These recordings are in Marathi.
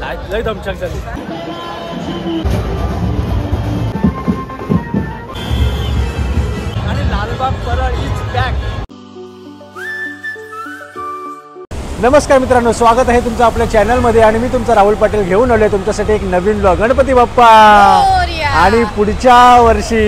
लय दमछाक झाली. आणि लालबाग परळ इज बॅक. नमस्कार मित्रांनो, स्वागत आहे तुमचं आपल्या चॅनलमध्ये आणि मी तुमचा राहुल पाटील घेऊन आलोय तुमच्यासाठी एक नवीन ब्लॉग. गणपती बाप्पा आणि पुढच्या वर्षी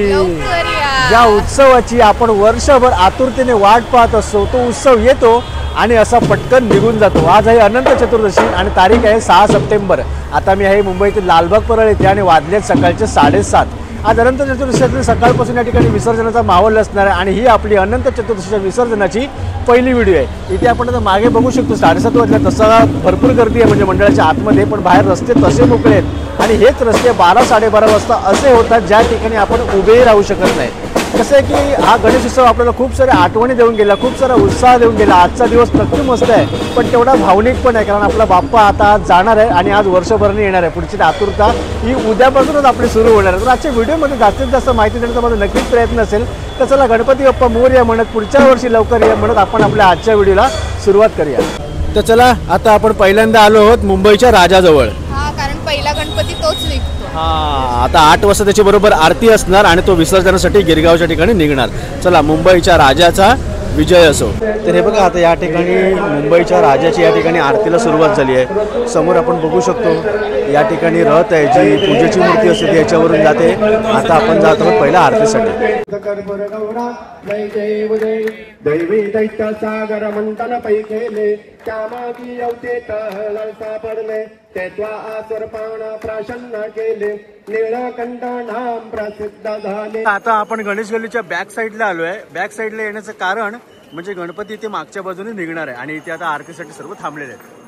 ज्या उत्सवाची आपण वर्षभर आतुरतेने वाट पाहत असतो तो उत्सव येतो आणि असा पटकन निघून जातो. आज आहे अनंत चतुर्दशी आणि तारीख आहे 6 सप्टेंबर. आता मी आहे मुंबईतील लालबाग परळ येथे आणि वाजलेत सकाळचे 7:30. आज अनंत चतुर्दशीतील सकाळपासून या ठिकाणी विसर्जनाचा माहोल असणार आहे आणि ही आपली अनंत चतुर्दशीच्या विसर्जनाची पहिली व्हिडिओ आहे. इथे आपण आता मागे बघू शकतो 7:30 वाजल्या. तसा भरपूर गर्दी आहे म्हणजे मंडळाच्या आतमध्ये, पण बाहेर रस्ते तसे मोकळे आहेत आणि हेच रस्ते 12-12:30 वाजता असे होतात ज्या ठिकाणी आपण उभे राहू शकत नाही. कसं आहे की हा गणेश उत्सव आपल्याला खूप साऱ्या आठवणी देऊन गेला, खूप सारा उत्साह देऊन गेला. आजचा दिवस नक्की मस्त आहे पण तेवढा भावनिक पण आहे, कारण आपला बाप्पा आता आज जाणार आहे आणि आज वर्षभरने येणार आहे. पुढची आतुरता ही उद्यापासूनच आपली सुरू होणार आहे. तर आजच्या व्हिडिओमध्ये जास्तीत जास्त माहिती देण्याचा माझा नक्कीच प्रयत्न असेल. तर चला गणपती बाप्पा मोरया म्हणत पुढच्या वर्षी लवकर या म्हणत आपण आपल्या आजच्या व्हिडिओला सुरुवात करूया. तर चला आता आपण पहिल्यांदा आलो आहोत मुंबईच्या राजाजवळ. कारण पहिला गणपती तोच निघतो. आता 8 वाजता त्याची बरोबर आरती असणार आणि तो विसर्जनासाठी गिरगावच्या ठिकाणी निघणार. चला मुंबईच्या राजाचा विजय असो. तर हे बघा आता या ठिकाणी मुंबईच्या राजाची या ठिकाणी आरतीला सुरुवात झाली आहे. समोर आपण बघू शकतो या ठिकाणी रथ आहे जी पूजेची मूर्ती असते ती याच्यावरून जाते. आता आपण जात आहोत पहिल्या आरतीसाठी. दैवी दैत्य सागर मंथन पै केले त्यामागी अवते तहल सापडले तेत्वा आसुर पावना प्रसन्न केले नीळकंठ नाम प्रसिद्ध झाले. आता आपण गणेश गल्लीच्या बॅक साईडला आलोय. बॅक साईडला येण्याचं कारण म्हणजे गणपती इथे मागच्या बाजूने निघणार आहे आणि इथे आता आरतीसाठी सर्व थांबलेले आहेत.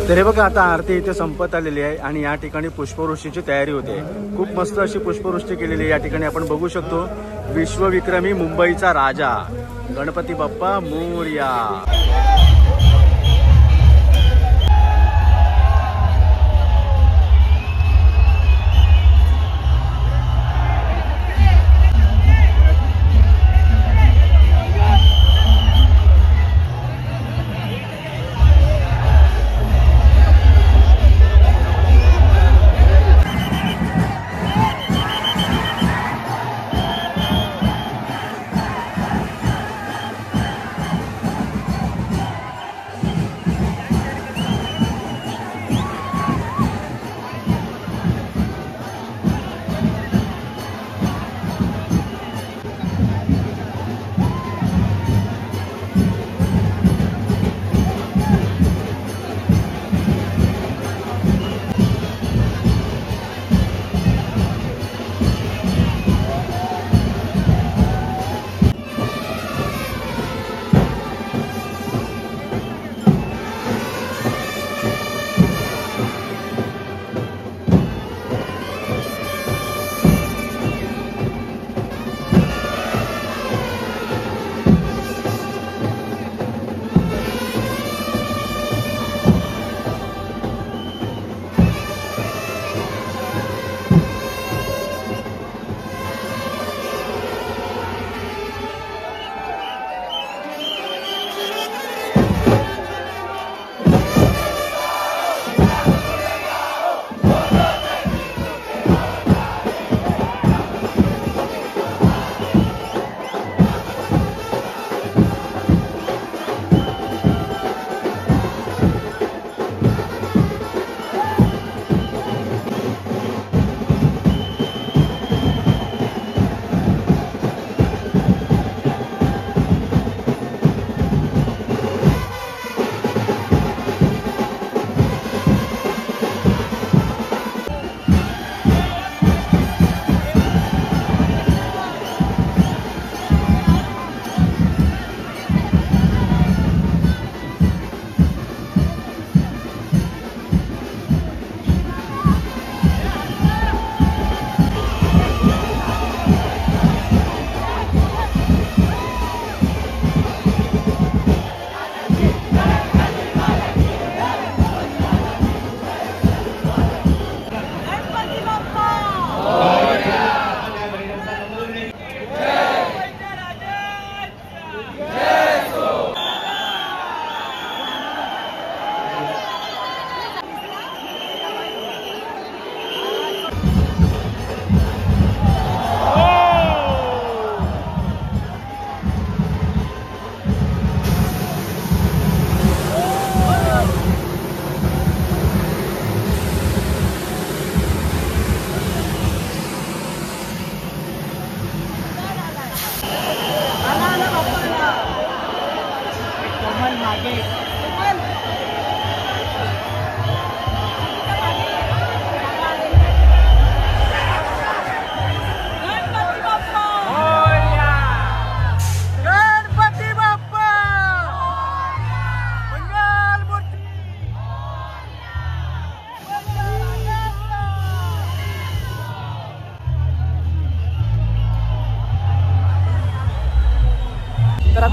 तर हे बघा आता आरती इथे संपत आलेली आहे आणि या ठिकाणी पुष्पवृष्टीची तयारी होते. खूप मस्त अशी पुष्पवृष्टी केलेली आहे. या ठिकाणी आपण बघू शकतो विश्वविक्रमी मुंबईचा राजा गणपती बाप्पा मोरया.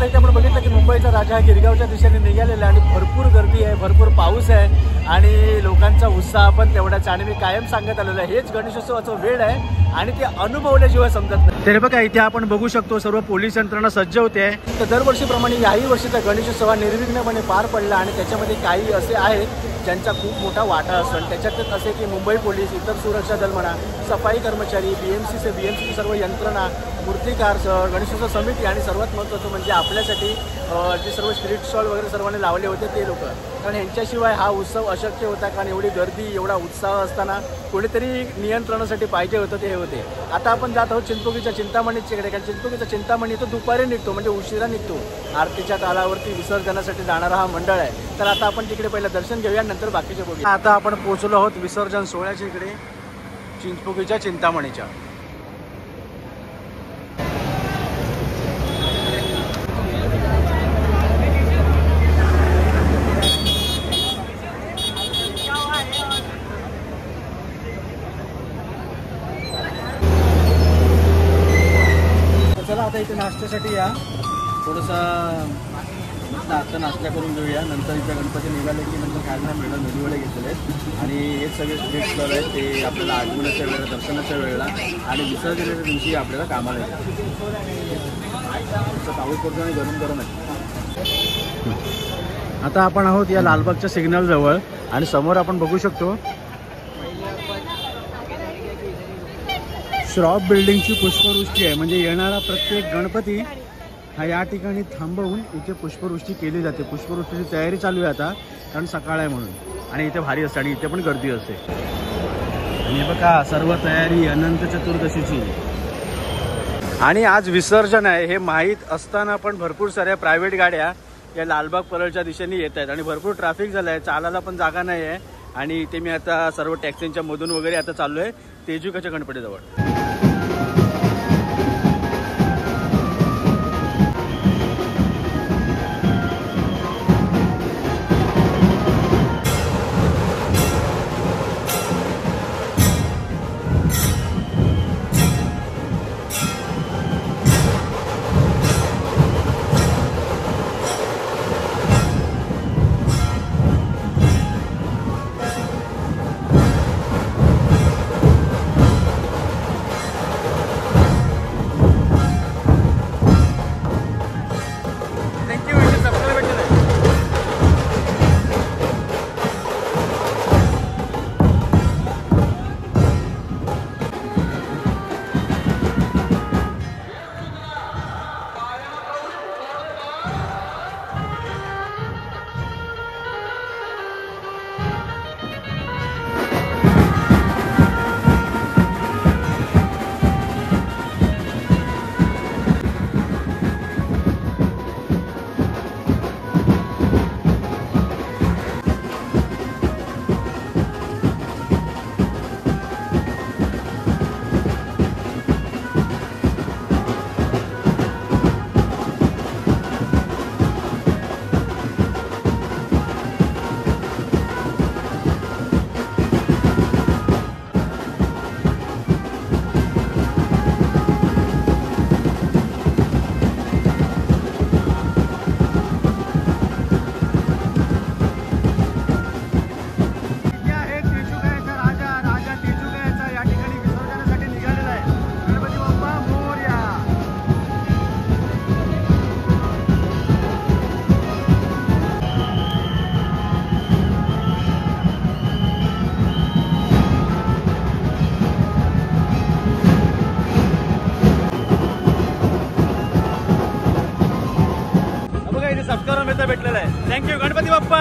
आता इथे आपण बघितलं की मुंबईचा राजा हा गिरगावच्या दिशेने निघालेला आहे आणि भरपूर गर्दी आहे, भरपूर पाऊस आहे आणि लोकांचा उत्साह पण तेवढाच. आणि मी कायम सांगत आलेलो आहे, हेच गणेशोत्सवाचं वेळ आहे आणि ते अनुभवल्याशिवाय समजत नाही. तर बघा इथे आपण बघू शकतो सर्व पोलीस यंत्रणा सज्ज होते. तर दरवर्षीप्रमाणे याही वर्षीचा गणेशोत्सव हा निर्विघ्नपणे पार पडला आणि त्याच्यामध्ये काही असे आहेत ज्यांचा खूप मोठा वाटा असतो आणि त्याच्यातच असे की मुंबई पोलीस, इतर सुरक्षा दल म्हणा, सफाई कर्मचारी, BMCची सर्व यंत्रणा, मूर्तिकार, गणेशोत्सव समिती आणि सर्वात महत्त्वाचं म्हणजे आपल्यासाठी जे सर्व स्ट्रीट स्टॉल वगैरे सर्वांनी लावले होते ते लोक. कारण यांच्याशिवाय हा उत्सव अशक्य होता, कारण एवढी गर्दी, एवढा उत्साह असताना कोणीतरी नियंत्रणासाठी पाहिजे होतं ते होते. आता आपण जात आहोत चिंचपोकळीच्या चिंतामणीच्याकडे, कारण चिंचपोकळीचा चिंतामणी तो दुपारी निघतो, म्हणजे उशिरा निघतो. आरतीच्या कालावरती विसर्जनासाठी जाणारा हा मंडळ आहे. तर आता आपण तिकडे पहिलं दर्शन घेऊया, नंतर बाकीचे बघूया. आता आपण पोहोचलो आहोत विसर्जन सोहळ्याच्या इकडे, चिंचपोकळीच्या चिंतामणीच्या. चला आता इथे नाश्त्यासाठी या, थोडंसं आता नाश्ता करून घेऊया. नंतर इथे गणपती निघाले की नंतर खायला मिळणं मेदूवडे घेतलेले आहेत आणि हे सगळे स्ट्रीट स्टॉल आहेत ते आपल्याला आगमनाच्या वेळेला, दर्शनाच्या वेळेला आणि विसर्जनाच्या दिवशी आपल्याला कामाला येतात. पाऊस पडतो आणि गरम गरम आहे. आता आपण आहोत या लालबागच्या सिग्नल जवळ आणि समोर आपण बघू शकतो श्रॉफ बिल्डिंगची पुष्पवृष्टी आहे. म्हणजे येणारा प्रत्येक गणपती हा या ठिकाणी थांबवून इथे पुष्पवृष्टी केली जाते. पुष्पवृष्टीची तयारी चालू आहे आता, कारण सकाळ आहे म्हणून आणि इथे भारी असते आणि इथे पण गर्दी असते. आणि बघा सर्व तयारी अनंत चतुर्दशीची. आणि आज विसर्जन आहे हे माहीत असताना पण भरपूर साऱ्या प्रायव्हेट गाड्या या लालबाग परळच्या दिशेने येत आहेत आणि भरपूर ट्रॅफिक झालं आहे, चालायला पण जागा नाही आहे. आणि इथे मी आता सर्व टॅक्सींच्या मधून वगैरे आता चाललो आहे तेजुकाच्या गणपतीजवळ. भेटलेला आहे. थँक्यू गणपती बाप्पा.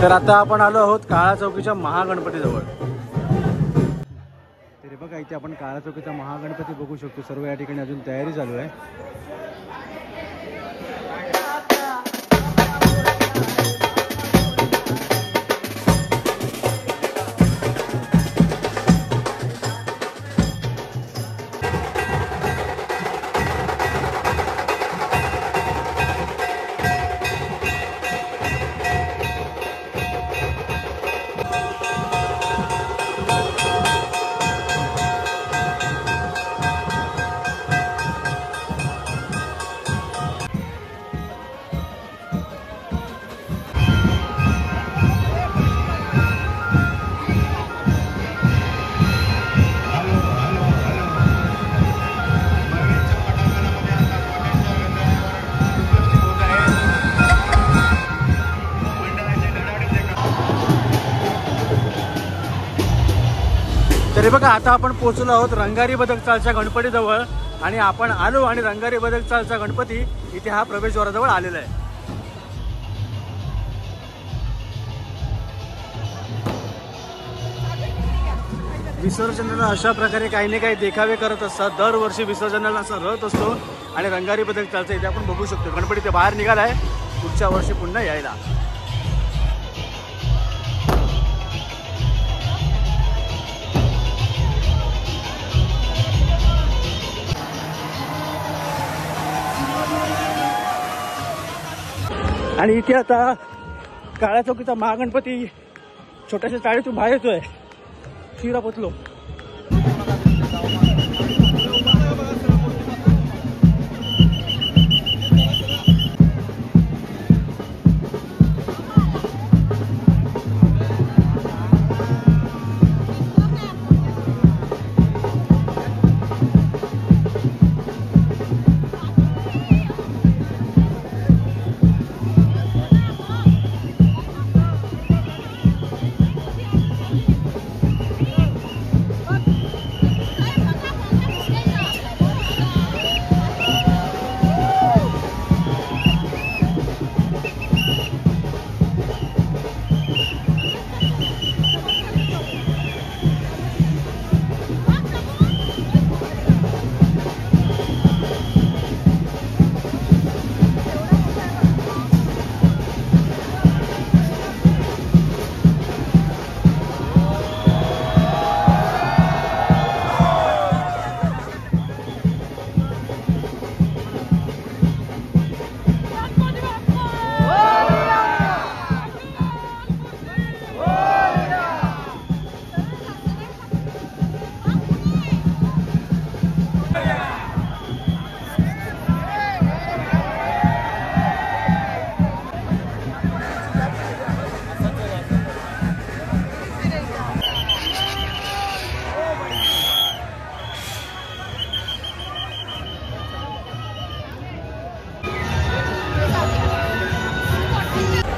तर आता आपण आलो आहोत काळा चौकीच्या महागणपतीजवळ. तर बघा इथे आपण काळा चौकीचा महागणपती बघू शकतो. सर्व या ठिकाणी अजून तयारी चालू आहे. तरी बघा आता आपण पोहोचलो आहोत रंगारी बदक चालच्या गणपतीजवळ आणि आपण आलो आणि रंगारी बदक चालचा गणपती इथे हा प्रवेशद्वाराजवळ आलेला आहे. विसर्जनाला अशा प्रकारे काही ना काही देखावे करत असतात. दरवर्षी विसर्जनाला असा रथ असतो आणि रंगारी बदक चालचा इथे आपण बघू शकतो. गणपती ते बाहेर निघालाय पुढच्या वर्षी पुन्हा यायला. आणि इथे आता काळ्या चौकीचा महागणपती छोट्याशा चाळीतून बाहेर येतोय. शिरा पोचलो.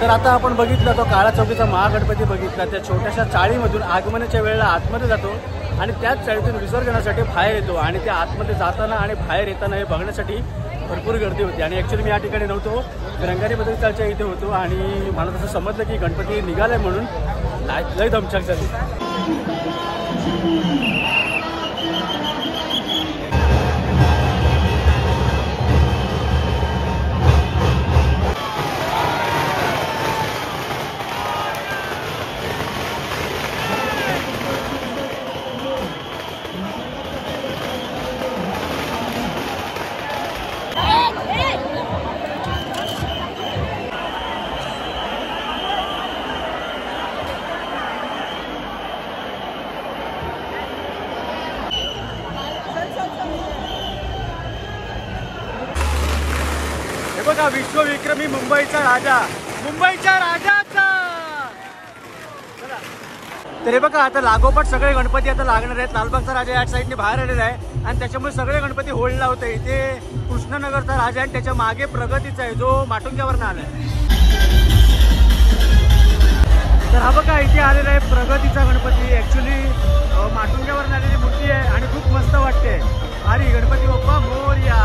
तर आता आपण बघितलं तो काळा चौकीचा महागणपती बघितला. त्या छोट्याशा चाळीमधून आगमनाच्या वेळेला आतमध्ये जातो आणि त्याच चाळीतून विसर्जनासाठी बाहेर येतो. आणि त्या आतमध्ये जाताना आणि बाहेर येताना हे बघण्यासाठी भरपूर गर्दी होती. आणि ॲक्च्युली मी या ठिकाणी नव्हतो, रंगारी बदक चालच्या इथे होतो आणि मला तसं समजलं की गणपती निघालाय म्हणून लय दमछाक झाली. बघा विश्वविक्रमी मुंबईचा राजा, मुंबईच्या राजाचा. तर हे बघा आता लागोपाठ सगळे गणपती आता लागणार आहेत. लालबागचा राजा या साईडने बाहेर आलेला आहे आणि त्याच्यामुळे सगळे गणपती होल्डला होते. इथे कृष्णनगरचा राजा आणि त्याच्या मागे प्रगतीचा आहे जो माटुंग्यावरनं आलाय. तर हा बघा इथे आलेला आहे प्रगतीचा गणपती. ऍक्च्युली माटुंग्यावरनं आलेली मूर्ती आहे आणि खूप मस्त वाटते. अरे गणपती बाप्पा मोरया.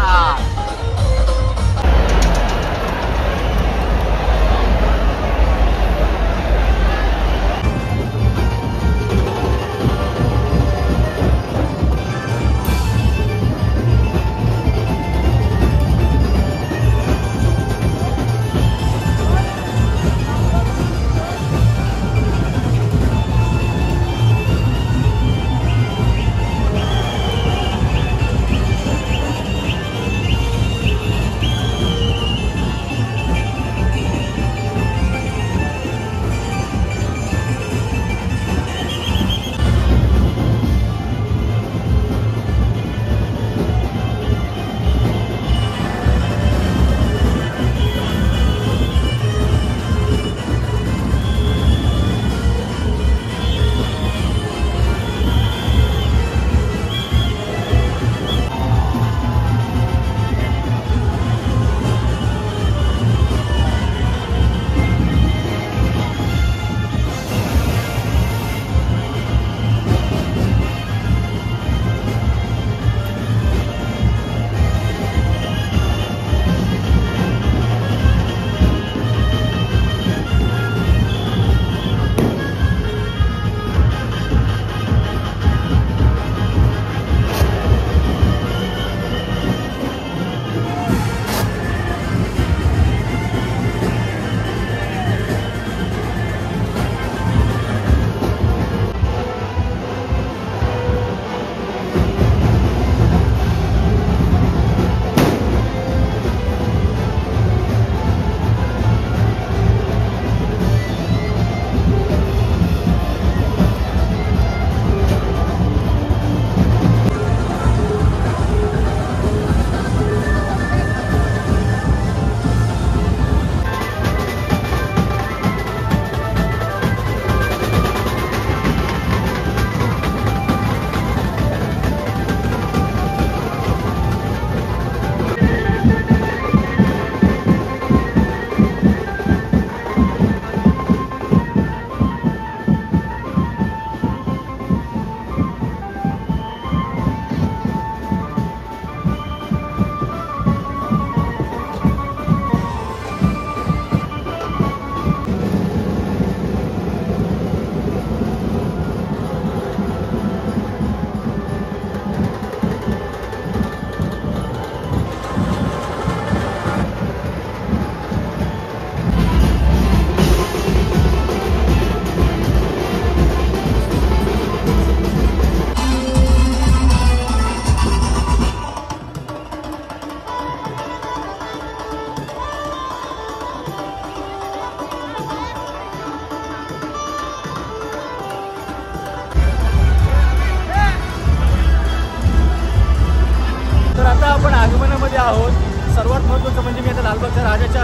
आता आपण आगमनामध्ये आहोत. सर्वात महत्त्वाचं म्हणजे मी आता लालबागच्या राजाच्या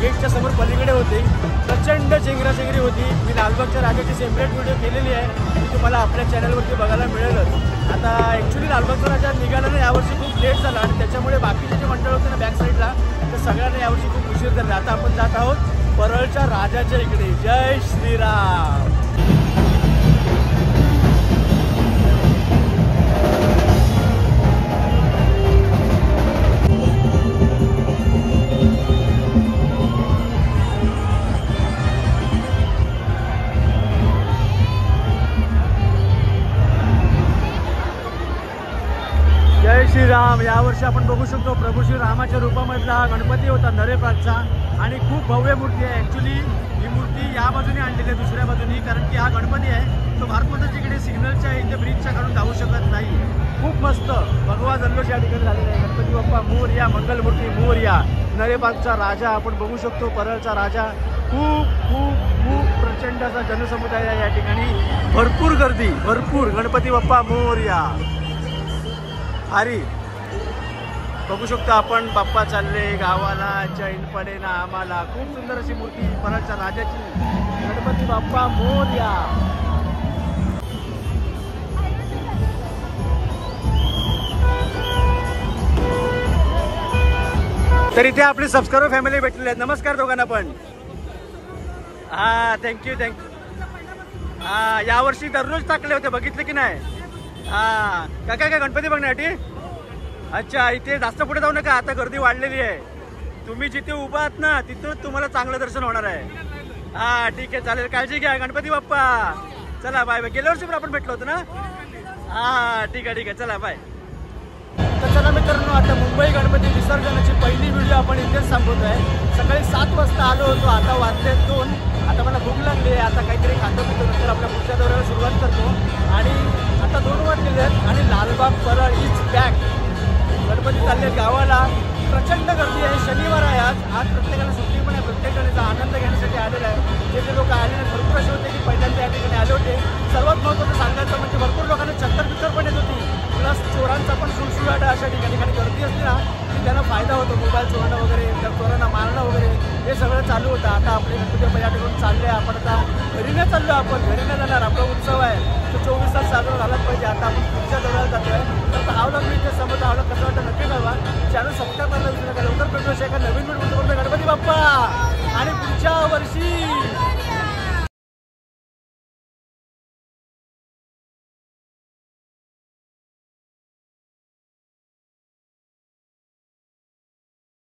गेटच्या समोर पलीकडे होते. प्रचंड चेंगराचेंगरी होती. मी लालबागच्या राजाची सेपरेट व्हिडिओ केलेली आहे, ती तुम्हाला आपल्या चॅनलवरती बघायला मिळेलच. आता ॲक्च्युली लालबागचा राजा निघाला ना यावर्षी खूप लेट झाला आणि त्याच्यामुळे बाकीचे जे मंडळ होते ना बॅक साईडला तर सगळ्यांना यावर्षी खूप उशीर झाला. आता आपण जात आहोत परळच्या राजाच्या इकडे. जय श्रीराम. जय श्रीराम. यावर्षी आपण बघू शकतो प्रभू श्रीरामाच्या रूपामधला हा गणपती होता नरेपाटचा आणि खूप भव्य मूर्ती आहे. ॲक्च्युली ही मूर्ती या बाजूने आणलेली आहे दुसऱ्या बाजूनी, कारण की हा गणपती आहे तो भारतमाताच्या इकडे सिग्नलच्या इथे ब्रिजच्या काढून जाऊ शकत नाही. खूप मस्त भगवा जल्लोष या ठिकाणी झालेला आहे. गणपती बाप्पा मोरया, मंगलमूर्ती मोरया. नरेपाटचा राजा आपण बघू शकतो, परळचा राजा. खूप खूप खूप प्रचंड असा जनसमुदाय आहे या ठिकाणी. भरपूर गर्दी, भरपूर. गणपती बाप्पा मोरया. अरे बघू शकतो आपण बाप्पा चालले गावाला, चैन पडे ना आम्हाला. खूप सुंदर अशी मूर्ती परळच्या राजाची. गणपती बाप्पा मोरया. तर इथे आपली सबस्क्रायबर फॅमिली भेटलेली आहेत. नमस्कार दोघांना पण. हा थँक्यू थँक्यू. हा यावर्षी दररोज टाकले होते, बघितले की नाही? हा काका काय गणपती बघण्यासाठी? अच्छा, इथे जास्त पुढे जाऊ नका, आता गर्दी वाढलेली आहे. तुम्ही जिथे उभा आहात ना तिथून तुम्हाला चांगलं दर्शन होणार आहे. हा ठीक आहे, चालेल. काळजी घ्या. गणपती बाप्पा. चला बाय बाय. गेल्या वर्षी पण आपण भेटलो होतो ना? हा ठीक आहे ठीक आहे, चला बाय. तर चला मित्रांनो, आता मुंबई गणपती विसर्जनाची पहिली व्हिडिओ आपण इथेच संपवतोय. सकाळी 7 वाजता आलो होतो, आता वाजले 2. आता मला भूक लागली आहे, आता काहीतरी खातो पितो, नंतर आपल्या पुढच्या दौऱ्याला सुरुवात करतो. आणि आता 2 वाजलेले आहेत आणि लालबाग परळ इज बॅक. गणपती चालले गावाला. प्रचंड गर्दी आहे. शनिवार आहे आज प्रत्येकाला सुट्टी पण आहे. प्रत्येकाचा आनंद घेण्यासाठी आलेला आहे. जे जे लोक आले नाही भरपूर असे होते की पहिल्यांदा या ठिकाणी आले होते. सर्वात महत्त्वाचं सांगायचं म्हणजे भरपूर लोकांना छत्तर पण येत होती, प्लस चोरांचा पण सुळसुळाट अशा ठिकाणी गर्दी असते ना की त्यांना फायदा होतो. मोबाईल चोरणं वगैरे, त्या चोरांना मारणं वगैरे हे सगळं चालू होतं. आता आपले गणपती या ठिकाणी चालले. आपण आता घरी नाही चाललो, आपण घरी नाही जाणार. आपला उत्सव आहे तो 24 तास चालू झालाच पाहिजे. आता आपण पुढच्या दौऱ्याला जातोय. तर आवलं मी इथे समोर आवलं कसं वाटतं नक्की कळवा. चॅनल सबस्क्राईब करायला विसरू नका. लवकर भेटू एका नवीन व्हिडिओ. गणपती बाप्पा आणि पुढच्या वर्षी